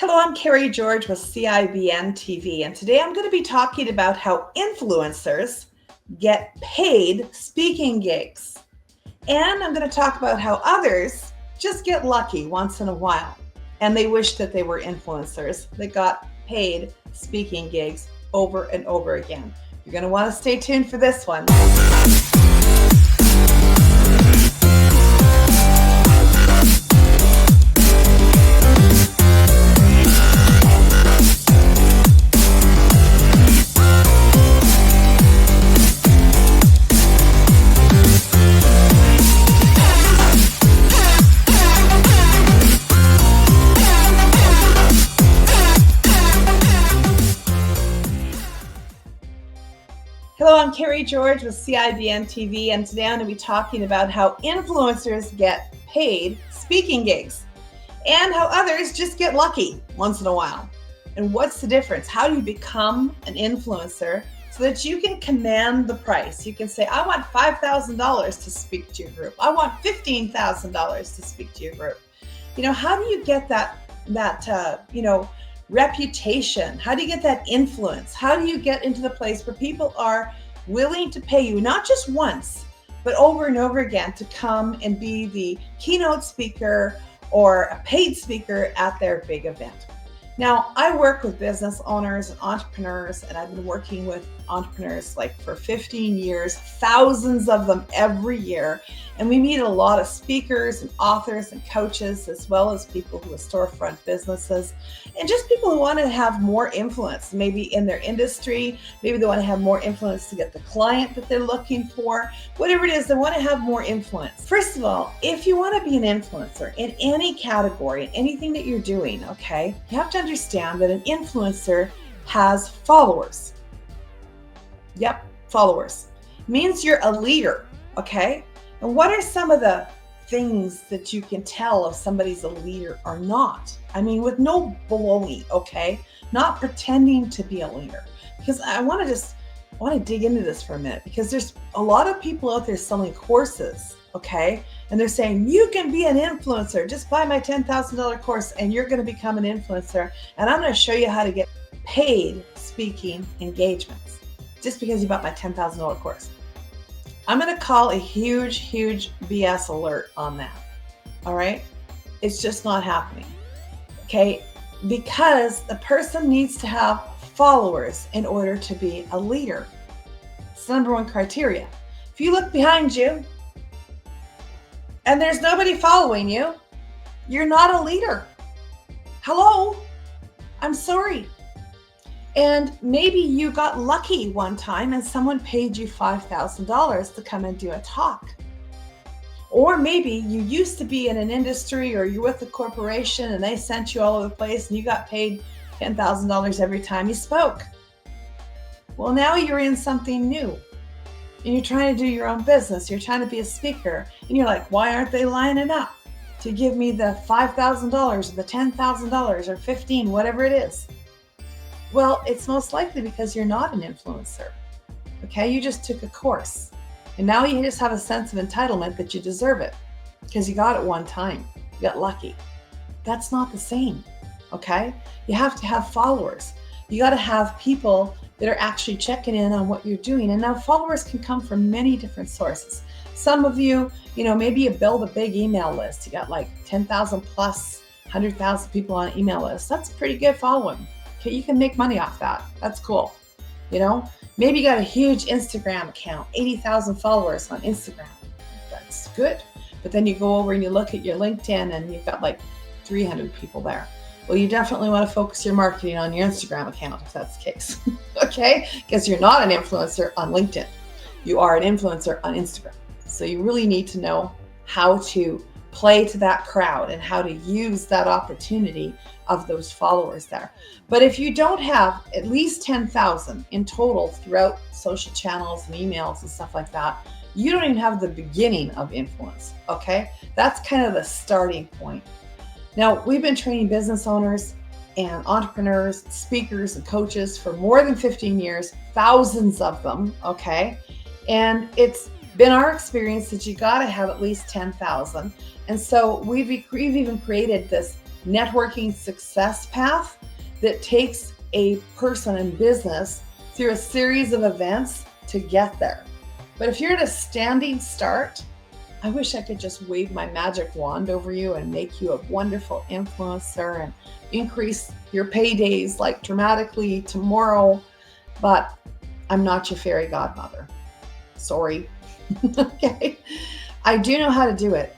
Hello, I'm Kerry George with CIBN TV, and today I'm going to be talking about how influencers get paid speaking gigs. And I'm going to talk about how others just get lucky once in a while, and they wish that they were influencers that got paid speaking gigs over and over again. You're going to want to stay tuned for this one. Hello, I'm Kerry George with CIBN TV, and today I'm going to be talking about how influencers get paid speaking gigs and how others just get lucky once in a while. And what's the difference? How do you become an influencer so that you can command the price? You can say, I want $5,000 to speak to your group. I want $15,000 to speak to your group. How do you get that reputation? How do you get that influence? How do you get into the place where people are willing to pay you, not just once, but over and over again, to come and be the keynote speaker or a paid speaker at their big event? Now, I work with business owners and entrepreneurs, and I've been working with entrepreneurs for 15 years, thousands of them every year. And we meet a lot of speakers and authors and coaches, as well as people who have storefront businesses, and just people who want to have more influence, maybe in their industry. Maybe they want to have more influence to get the client that they're looking for. Whatever it is, they want to have more influence. First of all, if you want to be an influencer in any category, in anything that you're doing, okay, you have to understand that an influencer has followers. Yep, followers. It means you're a leader, okay? And what are some of the things that you can tell if somebody's a leader or not? I mean, with no baloney, okay? Not pretending to be a leader. Because I want to dig into this for a minute, because there's a lot of people out there selling courses, okay? And they're saying, you can be an influencer. Just buy my $10,000 course and you're going to become an influencer. And I'm going to show you how to get paid speaking engagements just because you bought my $10,000 course. I'm going to call a huge BS alert on that. All right? It's just not happening. Okay? Because the person needs to have followers in order to be a leader. It's the number one criteria. If you look behind you and there's nobody following you, you're not a leader. Hello? I'm sorry. And maybe you got lucky one time and someone paid you $5,000 to come and do a talk. Or maybe you used to be in an industry, or you're with a corporation and they sent you all over the place and you got paid $10,000 every time you spoke. Well, now you're in something new and you're trying to do your own business. You're trying to be a speaker and you're like, why aren't they lining up to give me the $5,000 or the $10,000 or 15, whatever it is? Well, it's most likely because you're not an influencer, okay? You just took a course, and now you just have a sense of entitlement that you deserve it because you got it one time. You got lucky. That's not the same, okay? You have to have followers. You got to have people that are actually checking in on what you're doing. And now followers can come from many different sources. Some of you, maybe you build a big email list. You got 10,000 plus 100,000 people on an email list. That's pretty good following. Okay, you can make money off that. That's cool. Maybe you got a huge Instagram account, 80,000 followers on Instagram. That's good. But then you go over and you look at your LinkedIn and you've got 300 people there. Well, you definitely want to focus your marketing on your Instagram account if that's the case. Okay? Because you're not an influencer on LinkedIn. You are an influencer on Instagram. So you really need to know how to play to that crowd and how to use that opportunity of those followers there. But if you don't have at least 10,000 in total throughout social channels and emails and stuff like that, you don't even have the beginning of influence, okay? That's kind of the starting point. Now, we've been training business owners and entrepreneurs, speakers and coaches for more than 15 years, thousands of them, okay? And it's been our experience that you got to have at least 10,000. And so we've even created this networking success path that takes a person in business through a series of events to get there. But if you're at a standing start, I wish I could just wave my magic wand over you and make you a wonderful influencer and increase your paydays like dramatically tomorrow. But I'm not your fairy godmother. Sorry. Okay. I do know how to do it,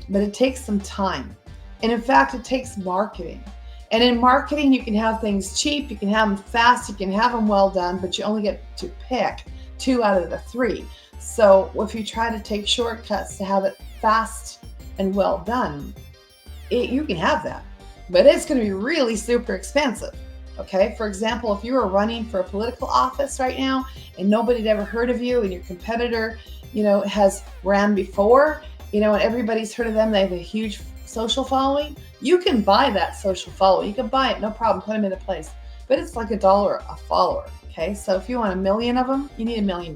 but it takes some time. And in fact, it takes marketing. And in marketing, you can have things cheap, you can have them fast, you can have them well done, but you only get to pick 2 out of the 3. So if you try to take shortcuts to have it fast and well done, you can have that, but it's going to be really super expensive. Okay. For example, if you were running for a political office right now and nobody had ever heard of you and your competitor, has ran before, and everybody's heard of them, they have a huge social following, you can buy that social following. You can buy it, no problem, put them into place, but it's like $1 a follower. Okay. So if you want 1 million of them, you need $1 million.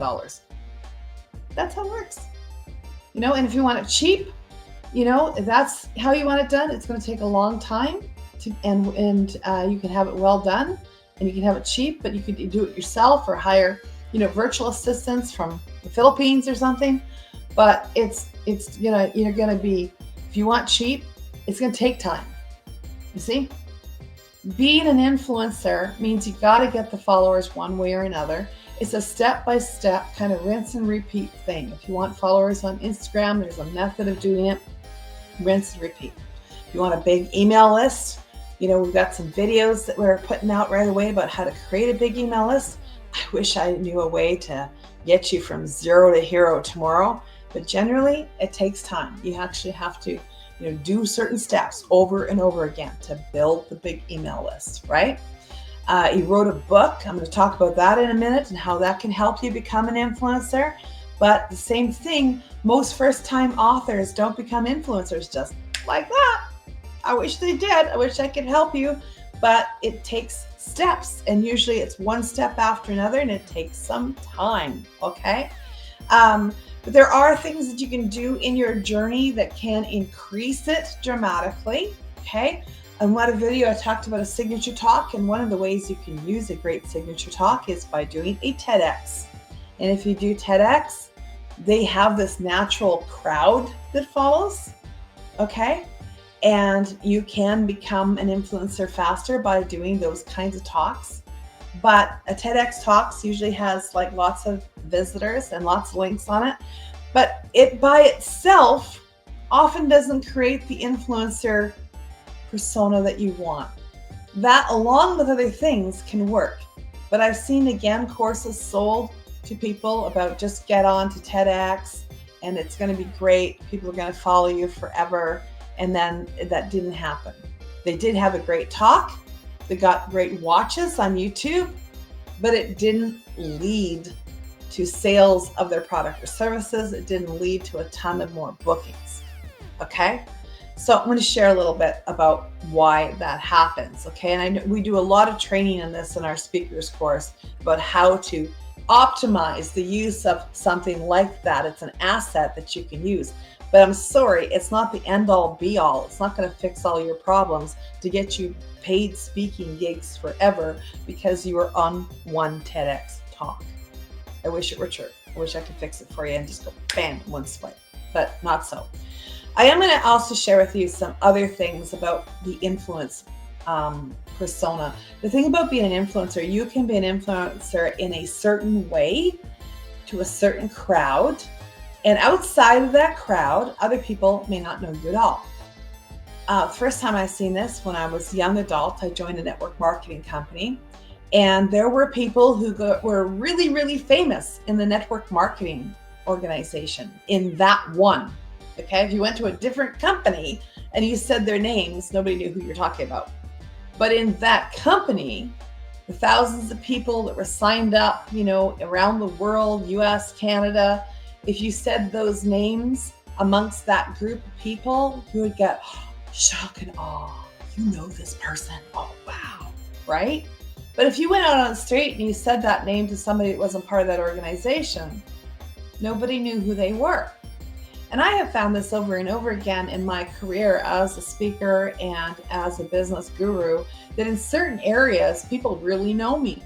That's how it works. And if you want it cheap, if that's how you want it done, it's going to take a long time and you can have it well done and you can have it cheap, but you could do it yourself or hire, virtual assistants from the Philippines or something. But you're going to be, if you want cheap, it's going to take time. You see, being an influencer means you got to get the followers one way or another. It's a step-by-step kind of rinse and repeat thing. If you want followers on Instagram, there's a method of doing it. Rinse and repeat. If you want a big email list, we've got some videos that we're putting out right away about how to create a big email list. I wish I knew a way to get you from 0 to hero tomorrow, but generally it takes time. You actually have to, do certain steps over and over again to build the big email list, right? He wrote a book. I'm going to talk about that in a minute and how that can help you become an influencer. But the same thing, most first-time authors don't become influencers just like that. I wish they did. I wish I could help you, but it takes steps, and usually it's one step after another, and it takes some time, okay? But there are things that you can do in your journey that can increase it dramatically, okay? In one video, I talked about a signature talk, and one of the ways you can use a great signature talk is by doing a TEDx. And if you do TEDx, they have this natural crowd that follows, okay? And you can become an influencer faster by doing those kinds of talks. But a TEDx talks usually has like lots of visitors and lots of links on it, but it by itself often doesn't create the influencer persona that you want. That, along with other things, can work. But I've seen, again, courses sold to people about just get on to TEDx and it's going to be great. People are going to follow you forever. And then that didn't happen. They did have a great talk. They got great watches on YouTube, but it didn't lead to sales of their product or services. It didn't lead to a ton of more bookings. Okay? So I'm going to share a little bit about why that happens, okay? And we do a lot of training in this in our speakers course about how to optimize the use of something like that. It's an asset that you can use. But I'm sorry, it's not the end-all be-all. It's not going to fix all your problems to get you paid speaking gigs forever because you were on one TEDx talk. I wish it were true. I wish I could fix it for you and just go bam, one swipe, but not so. I am going to also share with you some other things about the influence persona. The thing about being an influencer, you can be an influencer in a certain way to a certain crowd. And outside of that crowd, other people may not know you at all. First time I seen this, when I was a young adult, I joined a network marketing company. And there were people who were really, really famous in the network marketing organization in that one. Okay, if you went to a different company and you said their names, nobody knew who you're talking about. But in that company, the thousands of people that were signed up, around the world, US, Canada, if you said those names amongst that group of people, you would get shock and awe. You know this person. Oh, wow. Right? But if you went out on the street and you said that name to somebody that wasn't part of that organization, nobody knew who they were. And I have found this over and over again in my career as a speaker and as a business guru, that in certain areas, people really know me.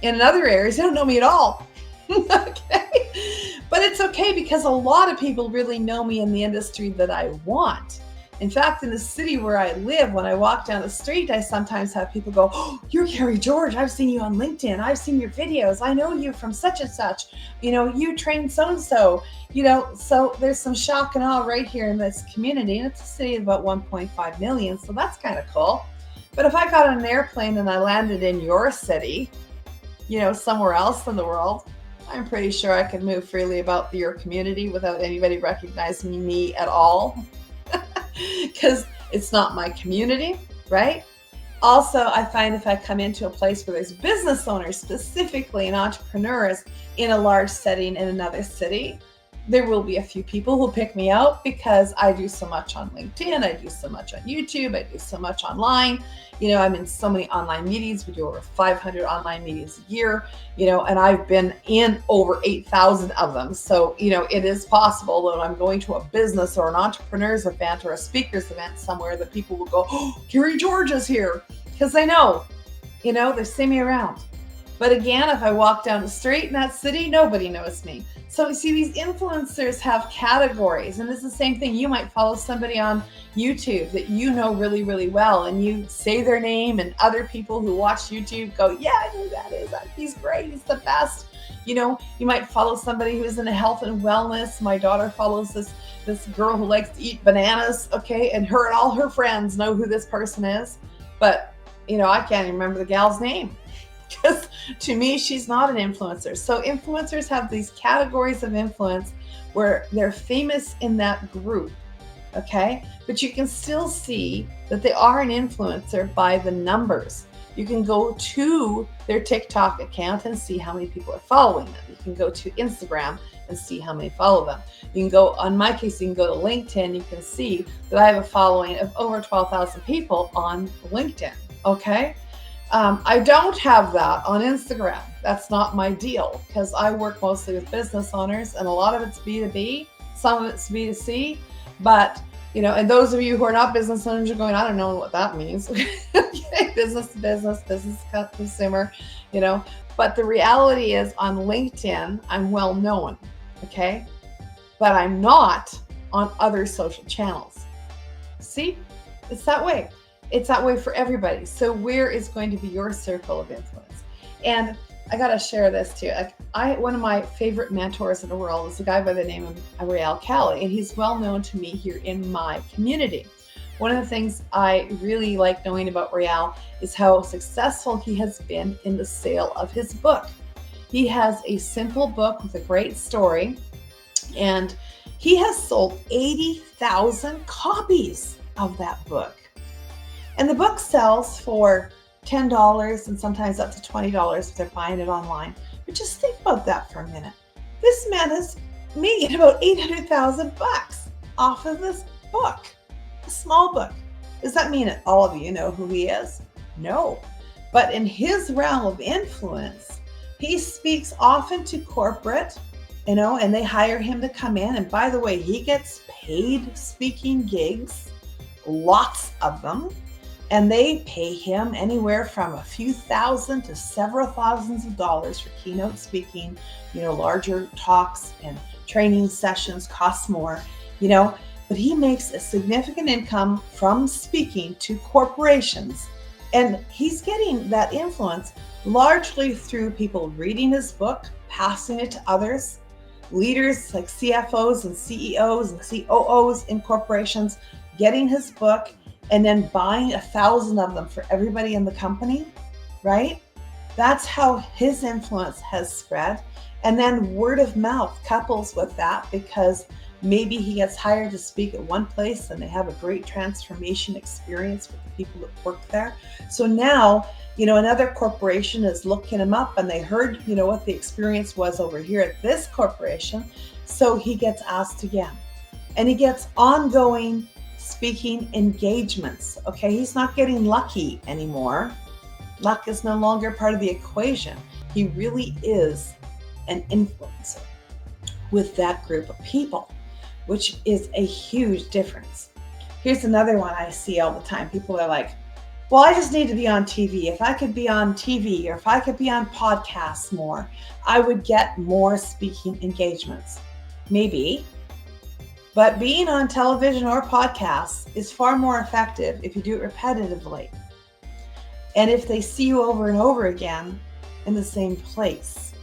And in other areas, they don't know me at all. Okay. But it's okay, because a lot of people really know me in the industry that I want. In fact, in the city where I live, when I walk down the street, I sometimes have people go, "Oh, you're Kerry George. I've seen you on LinkedIn. I've seen your videos. I know you from such and such. You trained so-and-so." So there's some shock and awe right here in this community. And it's a city of about 1.5 million. So that's kind of cool. But if I got on an airplane and I landed in your city, somewhere else in the world, I'm pretty sure I could move freely about your community without anybody recognizing me at all. Because it's not my community, right? Also, I find if I come into a place where there's business owners specifically and entrepreneurs in a large setting in another city, there will be a few people who pick me out, because I do so much on LinkedIn, I do so much on YouTube, I do so much online. I'm in so many online meetings. We do over 500 online meetings a year, and I've been in over 8,000 of them. So, it is possible that I'm going to a business or an entrepreneur's event or a speaker's event somewhere, that people will go, "Oh, Kerry George is here," because they know, they see me around. But again, if I walk down the street in that city, nobody knows me. So you see, these influencers have categories, and it's the same thing. You might follow somebody on YouTube that you know really, really well, and you say their name, and other people who watch YouTube go, "Yeah, I know who that is. He's great. He's the best." You might follow somebody who's in health and wellness. My daughter follows this girl who likes to eat bananas, okay? And her and all her friends know who this person is. But, I can't even remember the gal's name, because to me, she's not an influencer. So influencers have these categories of influence where they're famous in that group, okay? But you can still see that they are an influencer by the numbers. You can go to their TikTok account and see how many people are following them. You can go to Instagram and see how many follow them. You can go, on my case, you can go to LinkedIn. You can see that I have a following of over 12,000 people on LinkedIn, okay? I don't have that on Instagram. That's not my deal, because I work mostly with business owners, and a lot of it's B2B, some of it's B2C. But, and those of you who are not business owners are going, "I don't know what that means." Okay, business to business, business to consumer, But the reality is, on LinkedIn, I'm well known, okay? But I'm not on other social channels. See, it's that way. It's that way for everybody. So where is going to be your circle of influence? And I got to share this too. One of my favorite mentors in the world is a guy by the name of Rael Callie, and he's well known to me here in my community. One of the things I really like knowing about Rael is how successful he has been in the sale of his book. He has a simple book with a great story, and he has sold 80,000 copies of that book. And the book sells for $10 and sometimes up to $20 if they're buying it online. But just think about that for a minute. This man has made about 800,000 bucks off of this book, a small book. Does that mean that all of you know who he is? No. But in his realm of influence, he speaks often to corporate, and they hire him to come in. And by the way, he gets paid speaking gigs, lots of them. And they pay him anywhere from a few thousand to several thousands of dollars for keynote speaking. Larger talks and training sessions cost more, but he makes a significant income from speaking to corporations. And he's getting that influence largely through people reading his book, passing it to others, leaders like CFOs and CEOs and COOs in corporations, getting his book, and then buying 1,000 of them for everybody in the company, right? That's how his influence has spread. And then word of mouth couples with that, because maybe he gets hired to speak at one place and they have a great transformation experience with the people that work there. So now, another corporation is looking him up, and they heard, what the experience was over here at this corporation. So he gets asked again, and he gets ongoing speaking engagements. Okay, he's not getting lucky anymore. Luck is no longer part of the equation. He really is an influencer with that group of people. which is a huge difference. Here's another one I see all the time. People are like, well, I just need to be on TV. If I could be on TV or if I could be on podcasts more, I would get more speaking engagements. Maybe, but being on television or podcasts is far more effective if you do it repetitively. And if they see you over and over again in the same place.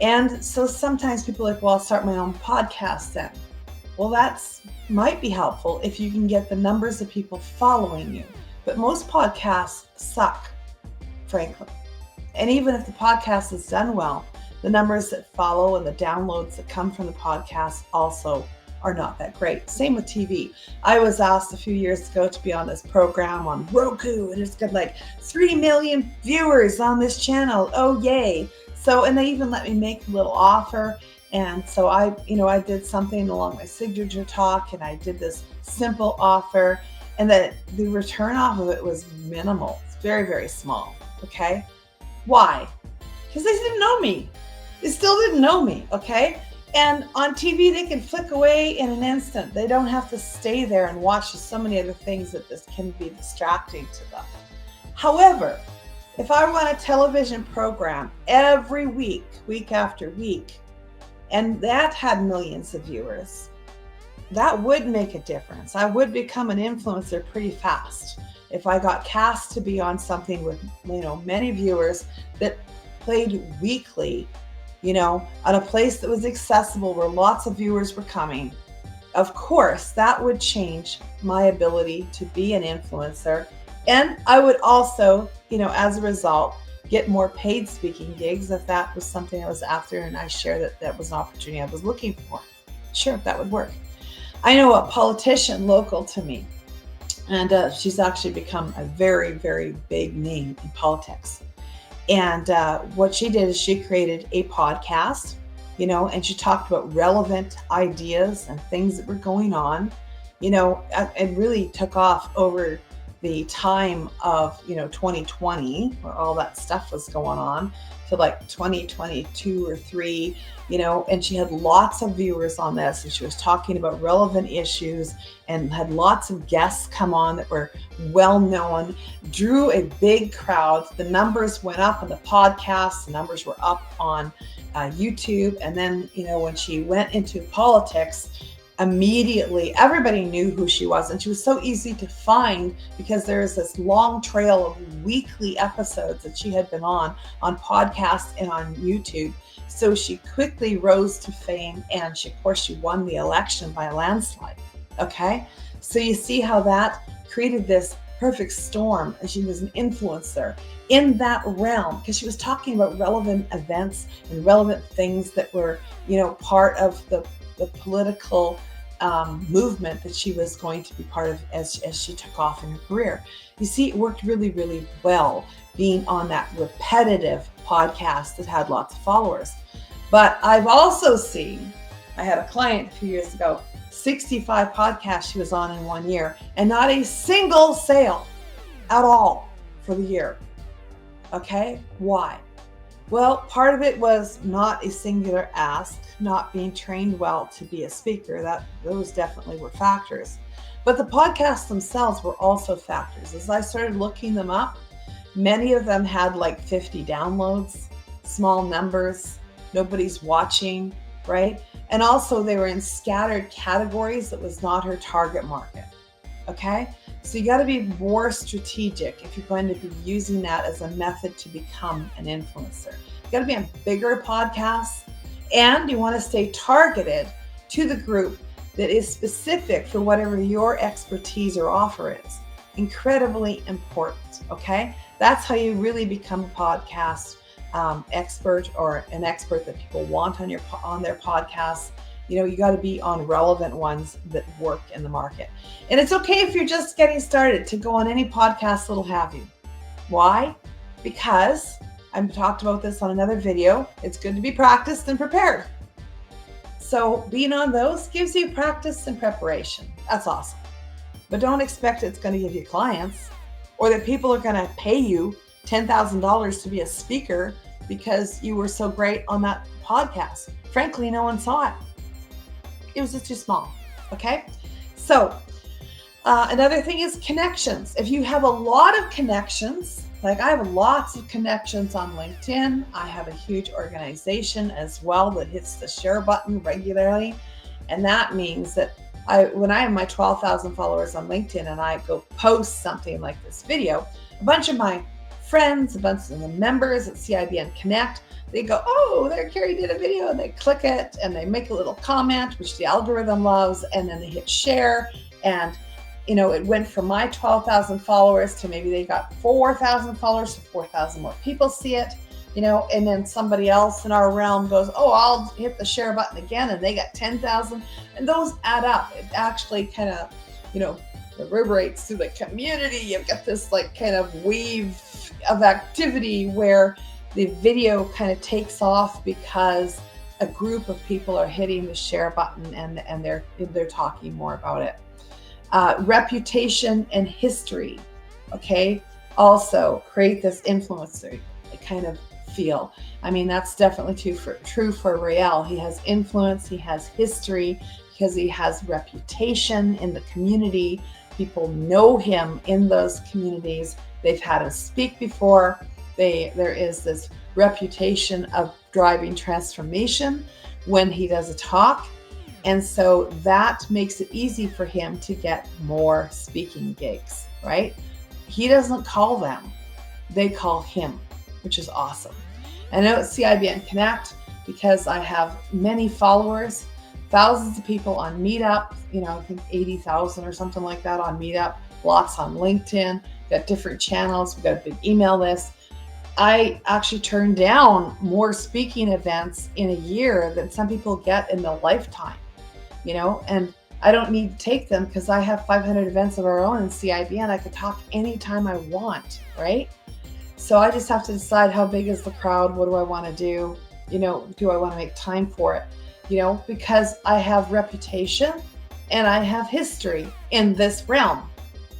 And so sometimes people are like, well, I'll start my own podcast then. Well, that's might be helpful if you can get the numbers of people following you. But most podcasts suck, frankly. And even if the podcast is done well, the numbers that follow and the downloads that come from the podcast also are not that great. Same with TV. I was asked a few years ago to be on this program on Roku, and it's got like 3 million viewers on this channel. Oh, yay. So, and they even let me make a little offer. And so I did something along my signature talk, and I did this simple offer, and the return off of it was minimal. It's very, very small. Okay. Why? Because they didn't know me. They still didn't know me. Okay. And on TV, they can flick away in an instant. They don't have to stay there and watch so many other things that this can be distracting to them. However, if I run a television program every week, week after week, and that had millions of viewers, that would make a difference. I would become an influencer pretty fast if I got cast to be on something with, many viewers that played weekly, on a place that was accessible where lots of viewers were coming. Of course, that would change my ability to be an influencer. And I would also, as a result, get more paid speaking gigs if that was something I was after and I shared that was an opportunity I was looking for. Sure, that would work. I know a politician local to me, and she's actually become a very, very big name in politics. And what she did is she created a podcast, and she talked about relevant ideas and things that were going on, and really took off over the time of, 2020, where all that stuff was going on, to like 2022 or 3, and she had lots of viewers on this, and she was talking about relevant issues and had lots of guests come on that were well known, drew a big crowd. The numbers went up on the podcast, the numbers were up on YouTube. And then, when she went into politics, immediately everybody knew who she was, and she was so easy to find because there is this long trail of weekly episodes that she had been on podcasts and on YouTube. So she quickly rose to fame, and she won the election by a landslide. Okay, so you see how that created this perfect storm, and she was an influencer in that realm because she was talking about relevant events and relevant things that were, part of the political movement that she was going to be part of as she took off in her career. You see, it worked really, really well being on that repetitive podcast that had lots of followers. But I've also seen, I had a client a few years ago, 65 podcasts she was on in 1 year, and not a single sale at all for the year. Okay, why? Well, part of it was not a singular ask, not being trained well to be a speaker. Those definitely were factors. But the podcasts themselves were also factors. As I started looking them up, many of them had like 50 downloads, small numbers, nobody's watching, right? And also they were in scattered categories that was not her target market. Okay, so you got to be more strategic if you're going to be using that as a method to become an influencer. You got to be on bigger podcasts, and you want to stay targeted to the group that is specific for whatever your expertise or offer is. Incredibly important. Okay, that's how you really become a podcast expert, or an expert that people want on their podcasts. You got to be on relevant ones that work in the market. And it's okay if you're just getting started to go on any podcast that'll have you. Why? Because I've talked about this on another video. It's good to be practiced and prepared. So being on those gives you practice and preparation. That's awesome. But don't expect it's going to give you clients, or that people are going to pay you $10,000 to be a speaker because you were so great on that podcast. Frankly, no one saw it. It was just too small. Okay. So another thing is connections. If you have a lot of connections, like I have lots of connections on LinkedIn. I have a huge organization as well that hits the share button regularly. And that means that when I have my 12,000 followers on LinkedIn and I go post something like this video, a bunch of my friends, a bunch of the members at CIBN Connect, they go, oh, there Kerry did a video, and they click it and they make a little comment, which the algorithm loves, and then they hit share. And it went from my 12,000 followers to maybe they got 4,000 followers, so 4,000 more people see it, and then somebody else in our realm goes, oh, I'll hit the share button again, and they got 10,000, and those add up. It actually kind of, reverberates through the community. You've got this like kind of wave of activity where the video kind of takes off because a group of people are hitting the share button and they're talking more about it. Reputation and history, okay, also create this influencer kind of feel. I mean, that's definitely true for Rael. He has influence, he has history, because he has reputation in the community. People know him in those communities. They've had him speak before. There is this reputation of driving transformation when he does a talk. And so that makes it easy for him to get more speaking gigs, right? He doesn't call them, they call him, which is awesome. I know at CIBN Connect, because I have many followers, thousands of people on Meetup, I think 80,000 or something like that on Meetup, lots on LinkedIn, got different channels, we've got a big email list. I actually turn down more speaking events in a year than some people get in their lifetime, and I don't need to take them because I have 500 events of our own in CIBN. I can talk anytime I want, right? So I just have to decide how big is the crowd, what do I want to do, do I want to make time for it, because I have reputation and I have history in this realm,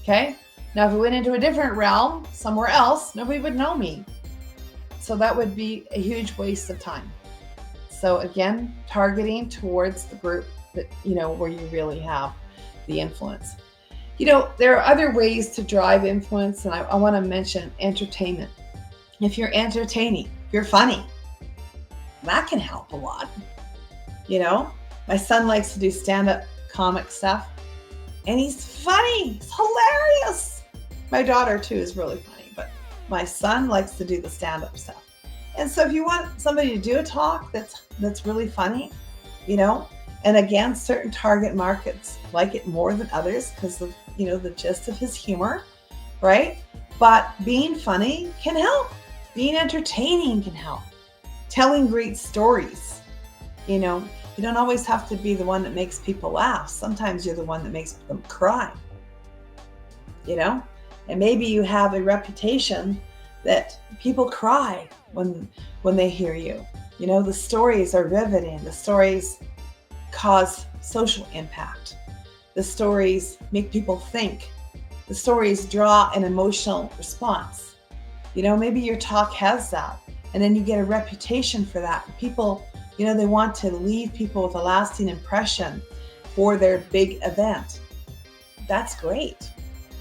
okay? Now, if we went into a different realm, somewhere else, nobody would know me. So that would be a huge waste of time. So again, targeting towards the group that, where you really have the influence. There are other ways to drive influence, and I want to mention entertainment. If you're entertaining, you're funny, that can help a lot. My son likes to do stand-up comic stuff, and he's funny. He's hilarious. My daughter too is really funny, but my son likes to do the stand-up stuff. And so if you want somebody to do a talk that's really funny, and again, certain target markets like it more than others because of, the gist of his humor, right? But being funny can help. Being entertaining can help. Telling great stories, you don't always have to be the one that makes people laugh. Sometimes you're the one that makes them cry, and maybe you have a reputation that people cry when they hear you. The stories are riveting. The stories cause social impact. The stories make people think. The stories draw an emotional response. Maybe your talk has that, and then you get a reputation for that. People, they want to leave people with a lasting impression for their big event. That's great,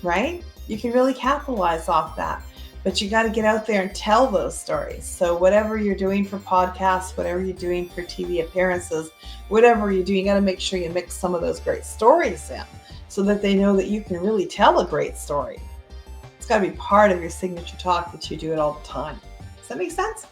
right? You can really capitalize off that, but you got to get out there and tell those stories. So whatever you're doing for podcasts, whatever you're doing for TV appearances, whatever you do, you got to make sure you mix some of those great stories in so that they know that you can really tell a great story. It's got to be part of your signature talk that you do it all the time. Does that make sense?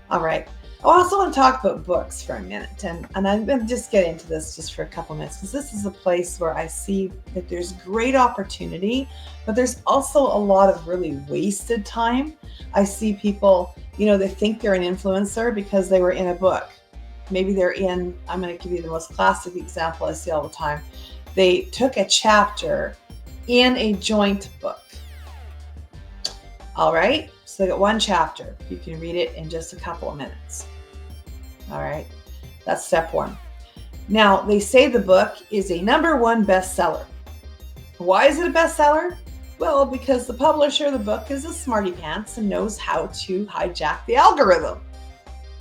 All right. I also want to talk about books for a minute, and I'm going to just get into this just for a couple minutes because this is a place where I see that there's great opportunity, but there's also a lot of really wasted time. I see people, they think they're an influencer because they were in a book. Maybe I'm going to give you the most classic example I see all the time. They took a chapter in a joint book. All right. So they got one chapter. You can read it in just a couple of minutes. All right. That's step one. Now, they say the book is a #1 bestseller. Why is it a bestseller? Well, because the publisher of the book is a smarty pants and knows how to hijack the algorithm.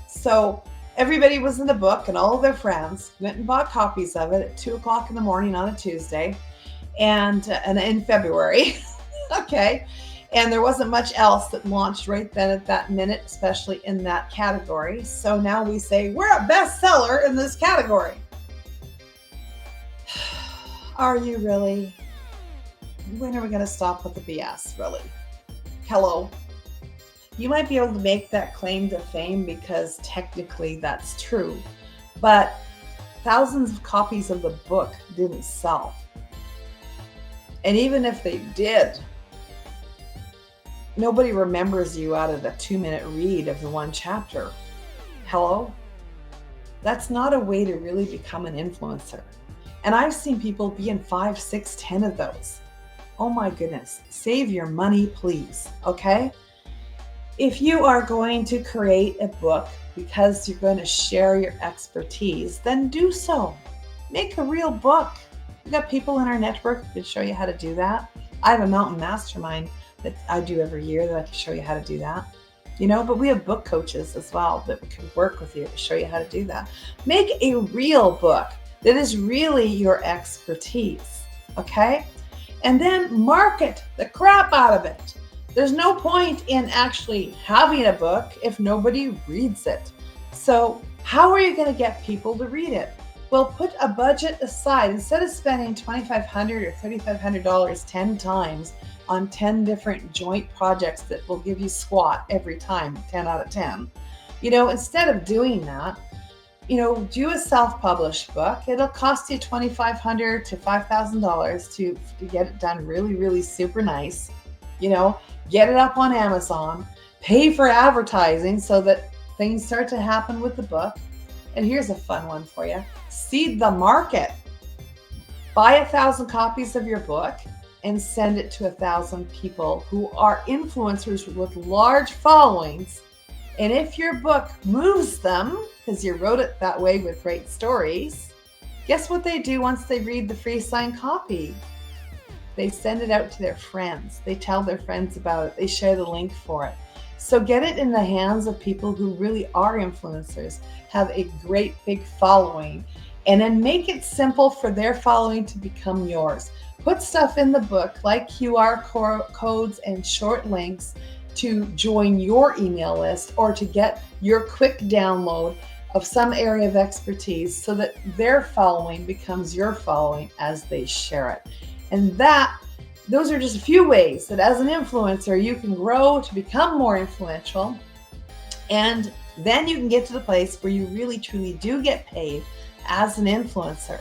So everybody was in the book, and all of their friends went and bought copies of it at 2:00 in the morning on a Tuesday, and in February. Okay. And there wasn't much else that launched right then at that minute, especially in that category. So now we say we're a bestseller in this category. Are you really? When are we going to stop with the BS, really? Hello. You might be able to make that claim to fame because technically that's true, but thousands of copies of the book didn't sell. And even if they did, nobody remembers you out of the 2-minute read of the one chapter. Hello? That's not a way to really become an influencer. And I've seen people be in 5, 6, 10 of those. Oh my goodness. Save your money, please. Okay? If you are going to create a book because you're going to share your expertise, then do so. Make a real book. We've got people in our network who can show you how to do that. I have a mountain mastermind that I do every year that I can show you how to do that. But we have book coaches as well that can work with you to show you how to do that. Make a real book that is really your expertise, okay? And then market the crap out of it. There's no point in actually having a book if nobody reads it. So how are you going to get people to read it? Well, put a budget aside. Instead of spending $2,500 or $3,500 10 times on 10 different joint projects that will give you squat every time, 10 out of 10. Instead of doing that, do a self-published book. It'll cost you $2,500 to $5,000 to get it done really, really super nice. Get it up on Amazon, pay for advertising so that things start to happen with the book. And here's a fun one for you. Seed the market. Buy 1,000 copies of your book and send it to 1,000 people who are influencers with large followings. And if your book moves them, because you wrote it that way with great stories, guess what they do once they read the free signed copy? They send it out to their friends. They tell their friends about it. They share the link for it. So get it in the hands of people who really are influencers, have a great big following, and then make it simple for their following to become yours. Put stuff in the book like QR codes and short links to join your email list or to get your quick download of some area of expertise so that their following becomes your following as they share it. And those are just a few ways that as an influencer, you can grow to become more influential. And then you can get to the place where you really, truly do get paid as an influencer.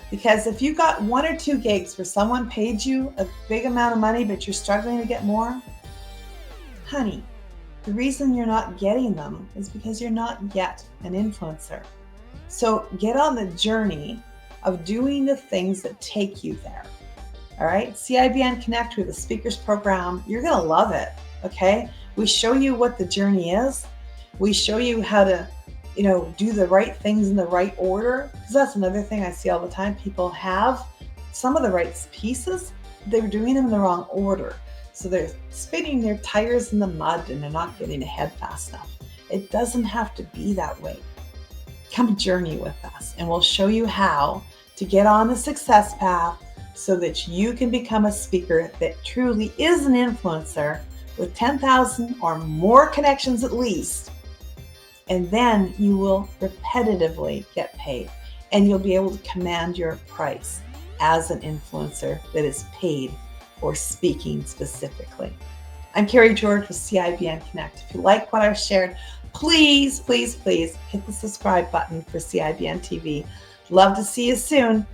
Because if you got 1 or 2 gigs where someone paid you a big amount of money, but you're struggling to get more, honey, the reason you're not getting them is because you're not yet an influencer. So get on the journey of doing the things that take you there. All right, CIBN Connect with the speakers program, you're going to love it, okay? We show you what the journey is. We show you how to, do the right things in the right order. Because that's another thing I see all the time. People have some of the right pieces, they're doing them in the wrong order. So they're spinning their tires in the mud and they're not getting ahead fast enough. It doesn't have to be that way. Come journey with us and we'll show you how to get on the success path so that you can become a speaker that truly is an influencer with 10,000 or more connections at least. And then you will repetitively get paid and you'll be able to command your price as an influencer that is paid for speaking specifically. I'm Kerry George with CIBN Connect. If you like what I've shared, please, please, please hit the subscribe button for CIBN TV. Love to see you soon.